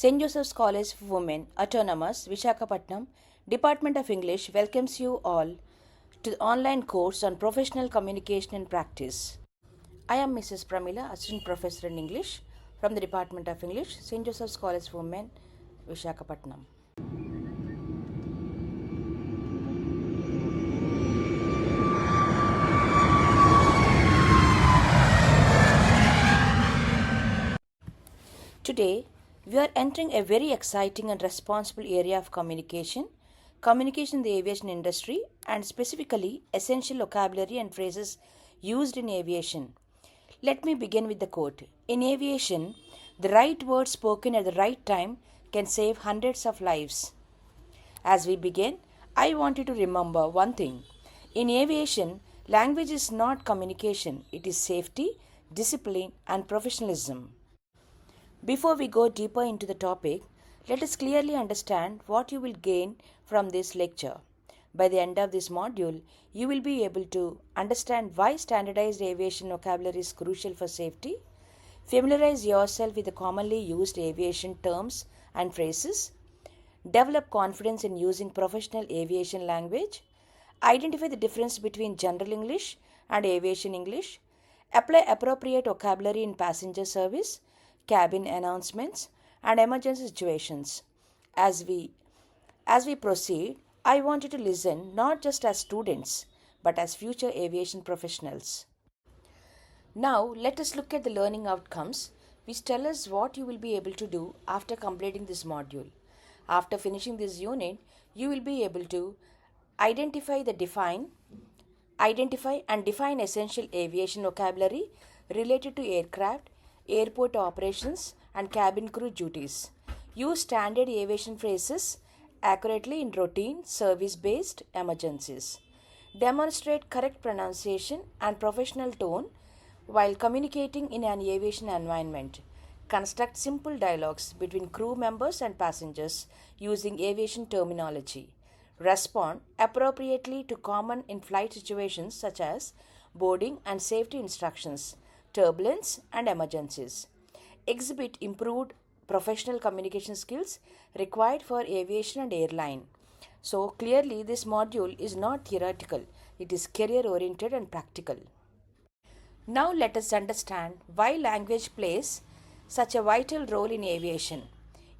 St. Joseph's College for Women, Autonomous, Vishakhapatnam, Department of English welcomes you all to the online course on Professional Communication and Practice. I am Mrs. Pramila, Assistant Professor in English from the Department of English, St. Joseph's College for Women, Vishakhapatnam. Today, we are entering a very exciting and responsible area of communication in the aviation industry, and specifically essential vocabulary and phrases used in aviation. Let me begin with the quote. In aviation, the right word spoken at the right time can save hundreds of lives. As we begin, I want you to remember one thing. In aviation, language is not communication, it is safety, discipline, and professionalism. Before we go deeper into the topic, let us clearly understand what you will gain from this lecture. By the end of this module, you will be able to understand why standardized aviation vocabulary is crucial for safety, familiarize yourself with the commonly used aviation terms and phrases, develop confidence in using professional aviation language, identify the difference between general English and aviation English, apply appropriate vocabulary in passenger service, cabin announcements, and emergency situations. As we proceed, I want you to listen not just as students but as future aviation professionals. Now, let us look at the learning outcomes which tell us what you will be able to do after completing this module. After finishing this unit, you will be able to identify and define essential aviation vocabulary related to aircraft, airport operations, and cabin crew duties. Use standard aviation phrases accurately in routine, service-based emergencies. Demonstrate correct pronunciation and professional tone while communicating in an aviation environment. Construct simple dialogues between crew members and passengers using aviation terminology. Respond appropriately to common in-flight situations such as boarding and safety instructions, turbulence, and emergencies. Exhibit improved professional communication skills required for aviation and airline. So clearly this module is not theoretical, it is career oriented and practical. Now let us understand why language plays such a vital role in aviation.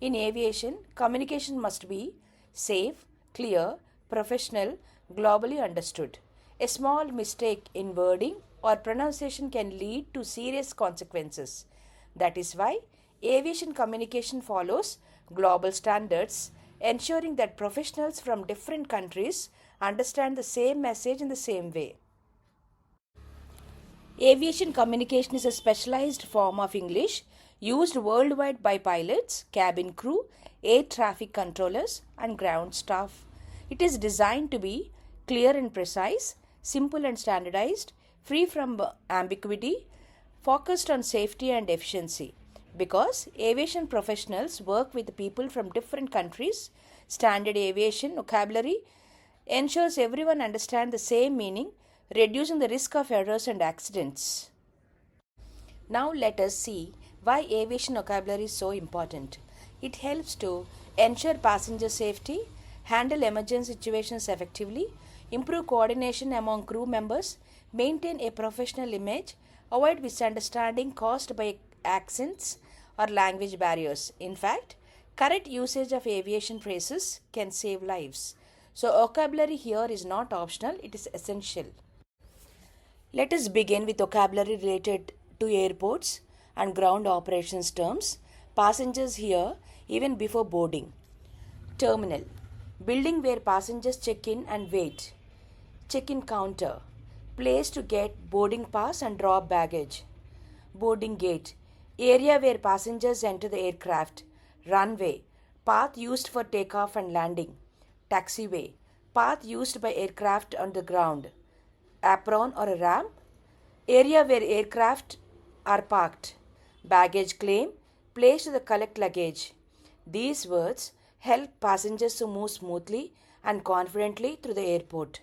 In aviation, communication must be safe, clear, professional, globally understood. A small mistake in wording or pronunciation can lead to serious consequences. That is why aviation communication follows global standards, ensuring that professionals from different countries understand the same message in the same way. Aviation communication is a specialized form of English used worldwide by pilots, cabin crew, air traffic controllers, and ground staff. It is designed to be clear and precise, simple and standardized, free from ambiguity, focused on safety and efficiency. Because aviation professionals work with people from different countries, standard aviation vocabulary ensures everyone understands the same meaning, reducing the risk of errors and accidents. Now let us see why aviation vocabulary is so important. It helps to ensure passenger safety, handle emergency situations effectively, improve coordination among crew members, maintain a professional image, avoid misunderstanding caused by accents or language barriers. In fact, correct usage of aviation phrases can save lives. So vocabulary here is not optional, it is essential. Let us begin with vocabulary related to airports and ground operations terms. Passengers here even before boarding. Terminal, building where passengers check in and wait. Check-in counter, place to get boarding pass and drop baggage. Boarding gate, area where passengers enter the aircraft. Runway, path used for takeoff and landing. Taxiway, path used by aircraft on the ground. Apron or a ramp, area where aircraft are parked. Baggage claim, place to collect luggage. These words help passengers to move smoothly and confidently through the airport.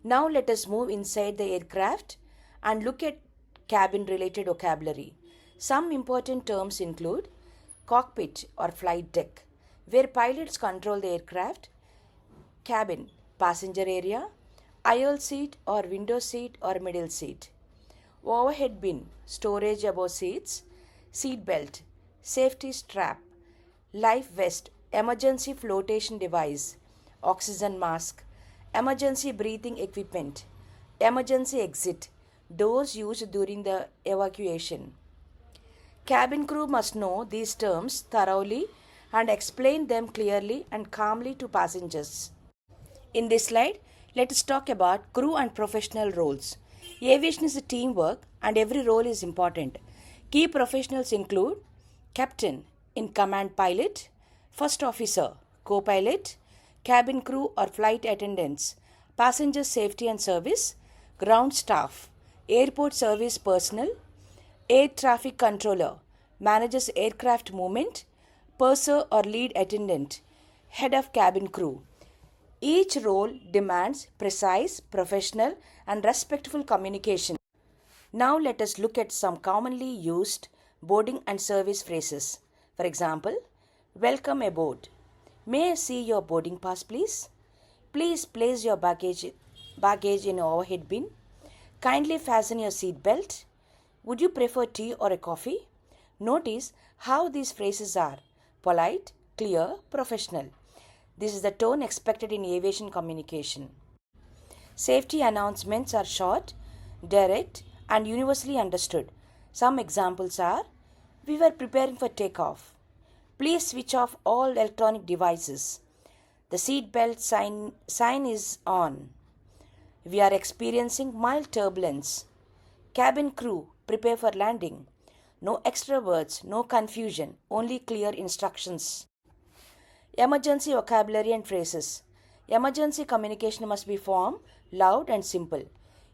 Now let us move inside the aircraft and look at cabin related vocabulary. Some important terms include Cockpit or flight deck, where pilots control the aircraft. Cabin, passenger area. Aisle seat or window seat or middle seat. Overhead bin, storage above seats. Seat belt, safety strap. Life vest, emergency flotation device. Oxygen mask. Emergency breathing equipment. Emergency exit, doors used during the evacuation. Cabin crew must know these terms thoroughly and explain them clearly and calmly to passengers. In this slide, let us talk about crew and professional roles. Aviation is a teamwork and every role is important. Key professionals include captain, in command pilot, first officer, co-pilot, cabin crew or flight attendants, passenger safety and service, ground staff, airport service personnel, air traffic controller, manages aircraft movement, purser or lead attendant, head of cabin crew. Each role demands precise, professional, and respectful communication. Now let us look at some commonly used boarding and service phrases. For example, welcome aboard. May I see your boarding pass, please? Please place your baggage in overhead bin. Kindly fasten your seat belt. Would you prefer tea or a coffee? Notice how these phrases are polite, clear, professional. This is the tone expected in aviation communication. Safety announcements are short, direct, and universally understood. Some examples are: we were preparing for takeoff. Please switch off all electronic devices. The seat belt sign is on. We are experiencing mild turbulence. Cabin crew, prepare for landing. No extra words, no confusion, only clear instructions. Emergency vocabulary and phrases. Emergency communication must be firm, loud, and simple.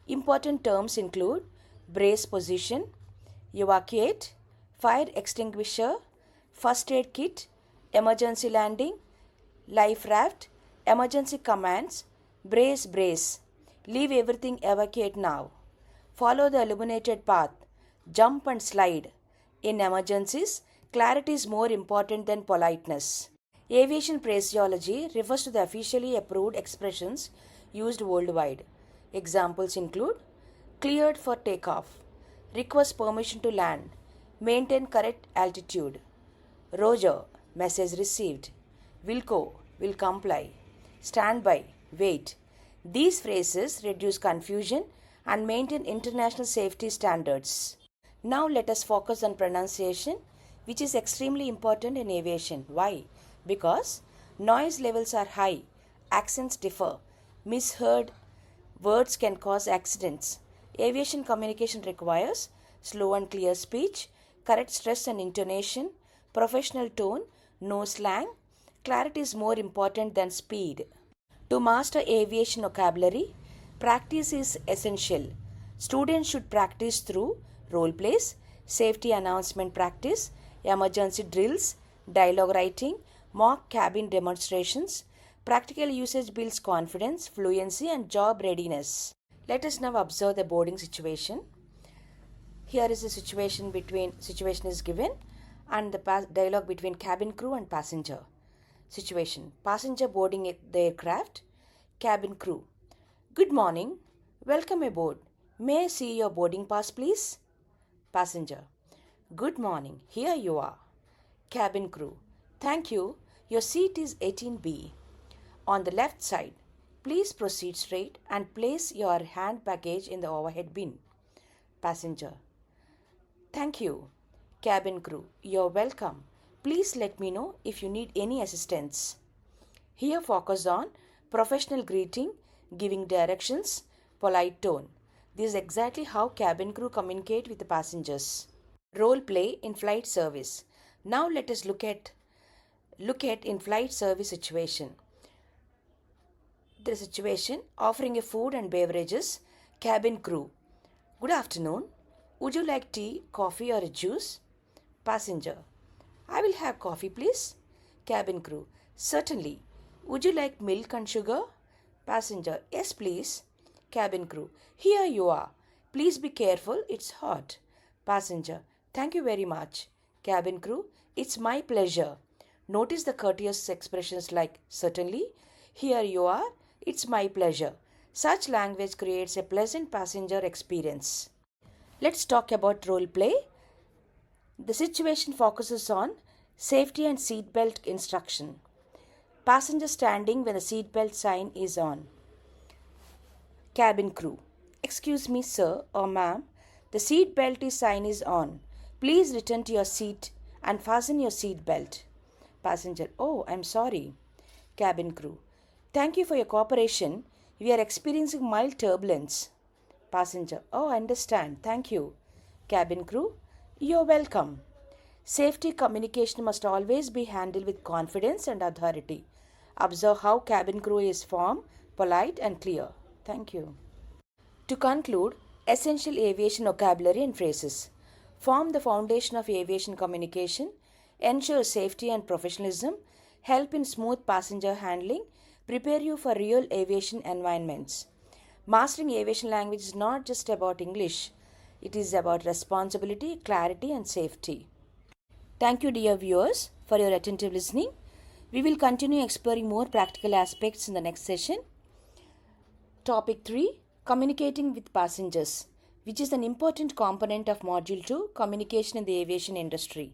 Important terms include brace position, evacuate, fire extinguisher, first aid kit, emergency landing, life raft, emergency commands, brace, leave everything, evacuate now. Follow the illuminated path, jump and slide. In emergencies, clarity is more important than politeness. Aviation phraseology refers to the officially approved expressions used worldwide. Examples include cleared for takeoff, request permission to land, maintain correct altitude, Roger, message received, Wilco, will comply, stand by, wait. These phrases reduce confusion and maintain international safety standards. Now let us focus on pronunciation, which is extremely important in aviation. Why? Because noise levels are high, accents differ, misheard words can cause accidents. Aviation communication requires slow and clear speech, correct stress and intonation, professional tone, no slang. Clarity is more important than speed. To master aviation vocabulary, practice is essential. Students should practice through role plays, safety announcement practice, emergency drills, dialogue writing, mock cabin demonstrations. Practical usage builds confidence, fluency, and job readiness. Let us now observe the boarding situation. Here is the situation is given and the dialogue between cabin crew and passenger. Situation: passenger boarding the aircraft. Cabin crew: good morning, welcome aboard. May I see your boarding pass, please? Passenger: good morning, here you are. Cabin crew: thank you, your seat is 18B. On the left side, please proceed straight and place your hand baggage in the overhead bin. Passenger: thank you. Cabin crew: you're welcome. Please let me know if you need any assistance. Here focus on professional greeting, giving directions, polite tone. This is exactly how cabin crew communicate with the passengers. Role play in flight service. Now let us look at in flight service situation. The situation: offering a food and beverages. Cabin crew: good afternoon. Would you like tea, coffee or a juice? Passenger: I will have coffee, please. Cabin crew: certainly. Would you like milk and sugar? Passenger: yes, please. Cabin crew: here you are. Please be careful, it's hot. Passenger: thank you very much. Cabin crew: It's my pleasure. Notice the courteous expressions like certainly, here you are, it's my pleasure. Such language creates a pleasant passenger experience. Let's talk about role play. The situation focuses on safety and seatbelt instruction. Passenger standing when the seatbelt sign is on. Cabin crew. Excuse me, sir or ma'am, the seatbelt sign is on. Please return to your seat and fasten your seatbelt. Passenger. Oh, I'm sorry. Cabin crew. Thank you for your cooperation. We are experiencing mild turbulence. Passenger. Oh, I understand. Thank you. Cabin crew. You're welcome. Safety communication must always be handled with confidence and authority. Observe how cabin crew is firm, polite, and clear. Thank you. To conclude, essential aviation vocabulary and phrases form the foundation of aviation communication, ensure safety and professionalism, help in smooth passenger handling, prepare you for real aviation environments. Mastering aviation language is not just about English, it is about responsibility, clarity, and safety. Thank you, dear viewers, for your attentive listening. We will continue exploring more practical aspects in the next session. Topic 3, Communicating with Passengers, which is an important component of Module 2, Communication in the Aviation Industry.